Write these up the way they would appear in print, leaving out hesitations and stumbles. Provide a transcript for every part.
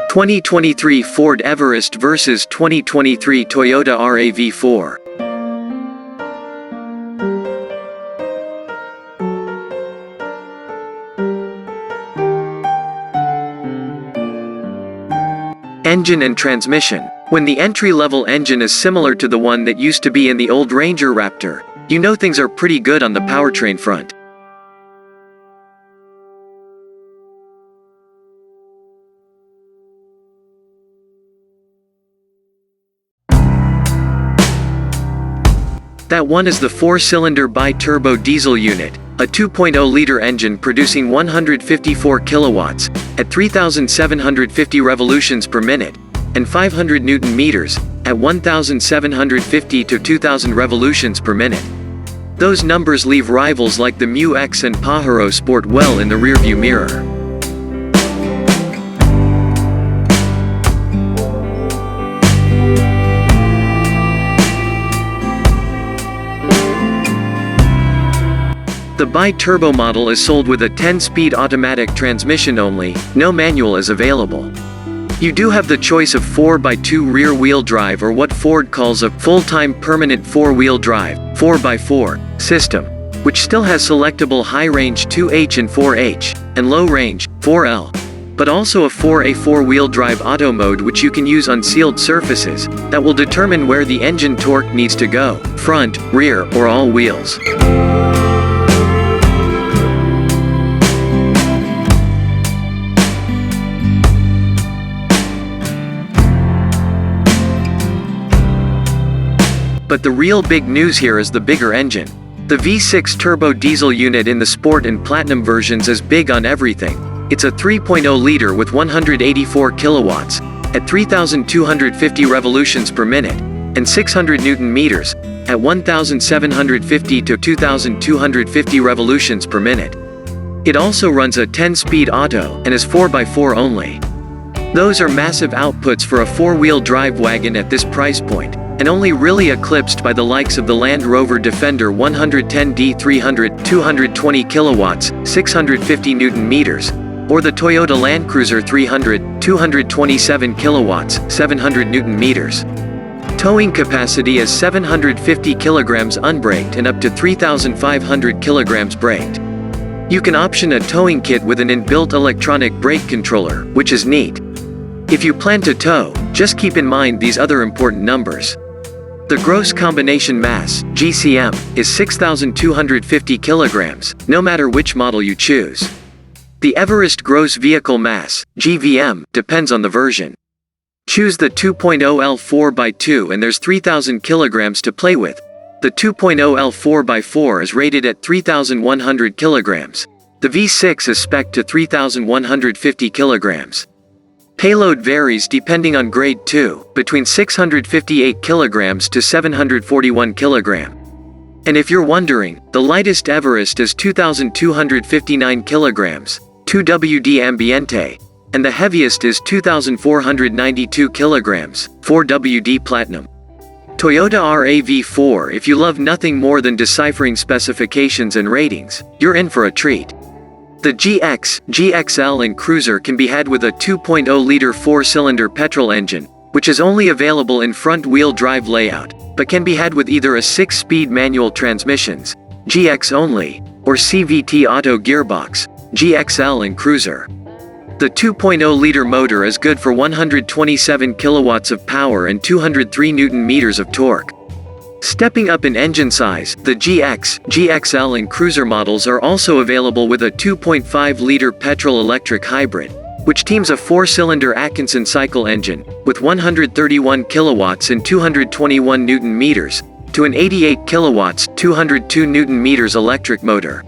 2023 Ford Everest vs 2023 Toyota RAV4. Engine and transmission. When the entry-level engine is similar to the one that used to be in the old Ranger Raptor, you know things are pretty good on the powertrain front. That one is the 4-cylinder bi-turbo diesel unit, a 2.0-liter engine producing 154 kilowatts, at 3,750 revolutions per minute, and 500 Newton meters, at 1,750 to 2,000 revolutions per minute. Those numbers leave rivals like the Mu X and Pajero Sport well in the rearview mirror. The bi-turbo model is sold with a 10-speed automatic transmission only, no manual is available. You do have the choice of 4x2 rear-wheel drive or what Ford calls a full-time permanent 4-wheel drive, 4x4, system, which still has selectable high-range 2H and 4H, and low-range, 4L, but also a 4A 4-wheel drive auto mode which you can use on sealed surfaces, that will determine where the engine torque needs to go, front, rear, or all wheels. But the real big news here is the bigger engine. The V6 turbo diesel unit in the Sport and Platinum versions is big on everything. It's a 3.0-liter with 184 kilowatts, at 3,250 revolutions per minute, and 600 Newton meters, at 1,750 to 2,250 revolutions per minute. It also runs a 10-speed auto, and is 4x4 only. Those are massive outputs for a 4-wheel drive wagon at this price point, and only really eclipsed by the likes of the Land Rover Defender 110D 300, 220 kilowatts, 650 Newton meters, or the Toyota Land Cruiser 300, 227 kilowatts, 700 Newton meters. Towing capacity is 750 kilograms unbraked and up to 3,500 kilograms braked. You can option a towing kit with an inbuilt electronic brake controller, which is neat. If you plan to tow, just keep in mind these other important numbers. The gross combination mass, GCM, is 6,250 kilograms, no matter which model you choose. The Everest gross vehicle mass, GVM, depends on the version. Choose the 2.0 L4x2 and there's 3,000 kilograms to play with. The 2.0 L4x4 is rated at 3,100 kilograms. The V6 is spec'd to 3,150 kilograms. Payload varies depending on grade too, between 658 kilograms to 741 kilogram. And if you're wondering, the lightest Everest is 2,259 kilograms, 2WD Ambiente, and the heaviest is 2,492 kilograms, 4WD Platinum. Toyota RAV4. If you love nothing more than deciphering specifications and ratings, you're in for a treat. The GX, GXL and Cruiser can be had with a 2.0-liter 4-cylinder petrol engine, which is only available in front-wheel drive layout, but can be had with either a 6-speed manual transmissions, GX only, or CVT auto gearbox, GXL and Cruiser. The 2.0-liter motor is good for 127 kilowatts of power and 203 Newton meters of torque. Stepping up in engine size, the GX, GXL and Cruiser models are also available with a 2.5-liter petrol-electric hybrid, which teams a 4-cylinder Atkinson cycle engine, with 131 kilowatts and 221 Newton meters, to an 88 kilowatts, 202 Newton meters electric motor.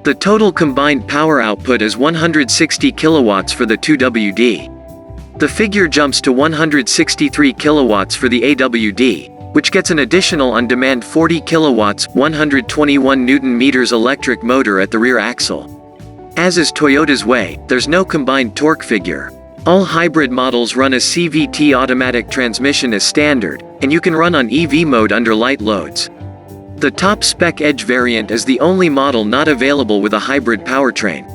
The total combined power output is 160 kilowatts for the 2WD. The figure jumps to 163 kilowatts for the AWD, which gets an additional on-demand 40 kilowatts, 121 Newton meters electric motor at the rear axle. As is Toyota's way, there's no combined torque figure. All hybrid models run a CVT automatic transmission as standard, and you can run on EV mode under light loads. The top spec Edge variant is the only model not available with a hybrid powertrain.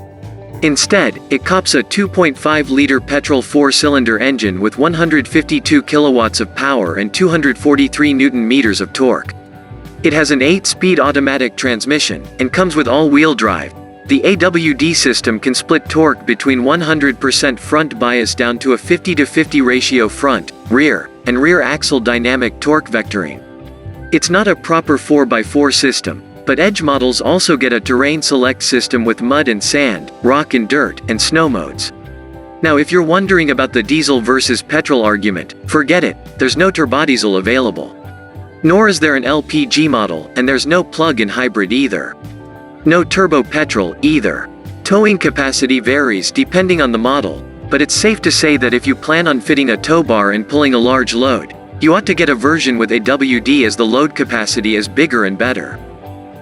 Instead, it cops a 2.5-liter petrol 4-cylinder engine with 152 kilowatts of power and 243 Newton-meters of torque. It has an 8-speed automatic transmission, and comes with all-wheel drive. The AWD system can split torque between 100% front bias down to a 50-to-50 ratio front, rear, and rear axle dynamic torque vectoring. It's not a proper 4x4 system, but Edge models also get a terrain select system with mud and sand, rock and dirt, and snow modes. Now if you're wondering about the diesel versus petrol argument, forget it, there's no turbodiesel available. Nor is there an LPG model, and there's no plug-in hybrid either. No turbo petrol, either. Towing capacity varies depending on the model, but it's safe to say that if you plan on fitting a tow bar and pulling a large load, you ought to get a version with AWD, as the load capacity is bigger and better.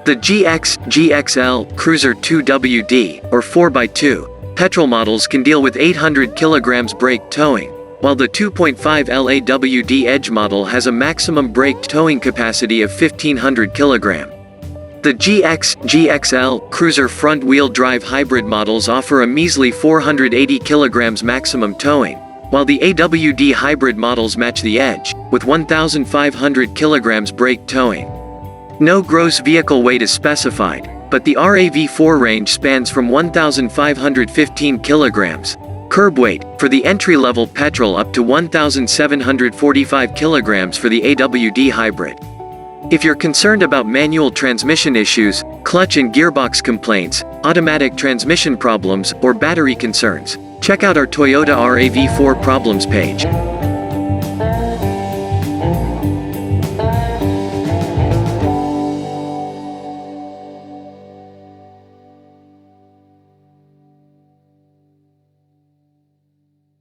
The GX/GXL Cruiser 2WD, or 4x2, petrol models can deal with 800 kg brake towing, while the 2.5 LAWD Edge model has a maximum brake towing capacity of 1500 kg. The GX/GXL Cruiser front-wheel drive hybrid models offer a measly 480 kg maximum towing, while the AWD hybrid models match the Edge, with 1,500 kg brake towing. No gross vehicle weight is specified, but the RAV4 range spans from 1,515 kilograms, curb weight, for the entry-level petrol up to 1,745 kilograms for the AWD hybrid. If you're concerned about manual transmission issues, clutch and gearbox complaints, automatic transmission problems, or battery concerns, check out our Toyota RAV4 problems page.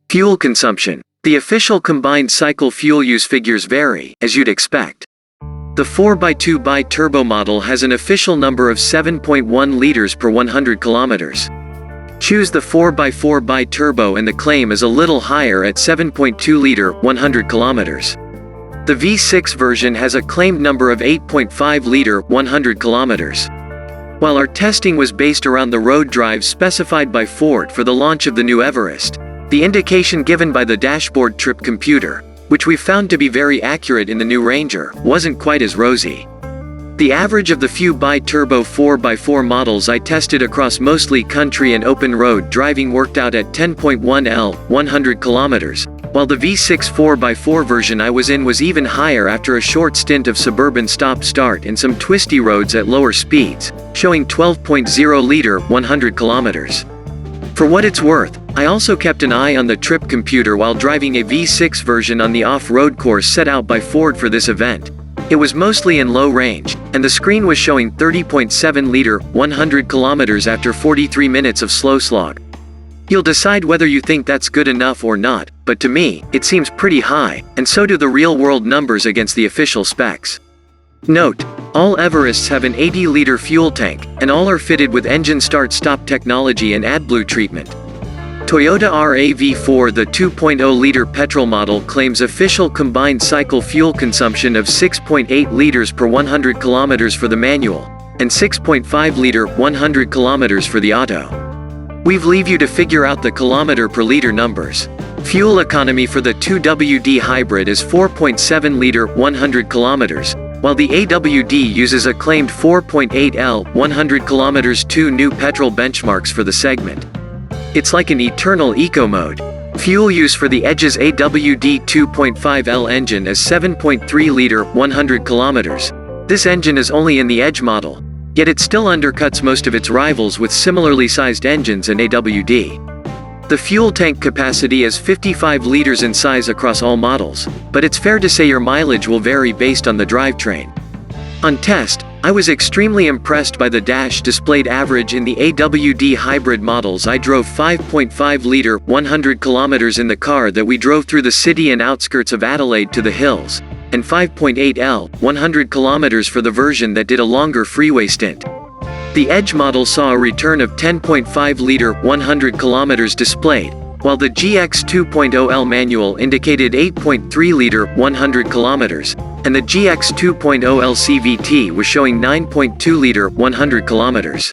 Fuel consumption. The official combined cycle fuel use figures vary, as you'd expect. The 4x2 bi-turbo model has an official number of 7.1 liters per 100 kilometers. Choose the 4x4 bi-turbo and the claim is a little higher at 7.2 liter, 100 kilometers. The V6 version has a claimed number of 8.5 liter, 100 kilometers. While our testing was based around the road drive specified by Ford for the launch of the new Everest, the indication given by the dashboard trip computer, which we found to be very accurate in the new Ranger, wasn't quite as rosy. The average of the few bi-turbo 4x4 models I tested across mostly country and open road driving worked out at 10.1 L, 100 kilometers, while the V6 4x4 version I was in was even higher after a short stint of suburban stop-start in some twisty roads at lower speeds, showing 12.0 liter, 100 kilometers. For what it's worth, I also kept an eye on the trip computer while driving a V6 version on the off-road course set out by Ford for this event. It was mostly in low range, and the screen was showing 30.7 liter, 100 kilometers after 43 minutes of slow slog. You'll decide whether you think that's good enough or not, but to me, it seems pretty high, and so do the real-world numbers against the official specs. Note: all Everests have an 80-liter fuel tank, and all are fitted with engine start-stop technology and AdBlue treatment. Toyota RAV4, the 2.0-liter petrol model, claims official combined cycle fuel consumption of 6.8 liters per 100 kilometers for the manual, and 6.5 liter, 100 kilometers for the auto. We've leave you to figure out the kilometer per liter numbers. Fuel economy for the 2WD hybrid is 4.7 liter, 100 kilometers, while the AWD uses a claimed 4.8 L, 100 kilometers. Two new petrol benchmarks for the segment. It's like an eternal eco mode. Fuel use for the Edge's AWD 2.5L engine is 7.3 liter, 100 kilometers. This engine is only in the Edge model, yet it still undercuts most of its rivals with similarly sized engines and AWD. The fuel tank capacity is 55 liters in size across all models, but it's fair to say your mileage will vary based on the drivetrain. On test, I was extremely impressed by the dash displayed average in the AWD hybrid models. I drove 5.5 liter, 100 kilometers in the car that we drove through the city and outskirts of Adelaide to the hills, and 5.8 L, 100 kilometers for the version that did a longer freeway stint. The Edge model saw a return of 10.5 liter, 100 kilometers displayed, while the GX 2.0L manual indicated 8.3 liter, 100 kilometers, and the GX 2.0L CVT was showing 9.2 liter, 100 kilometers.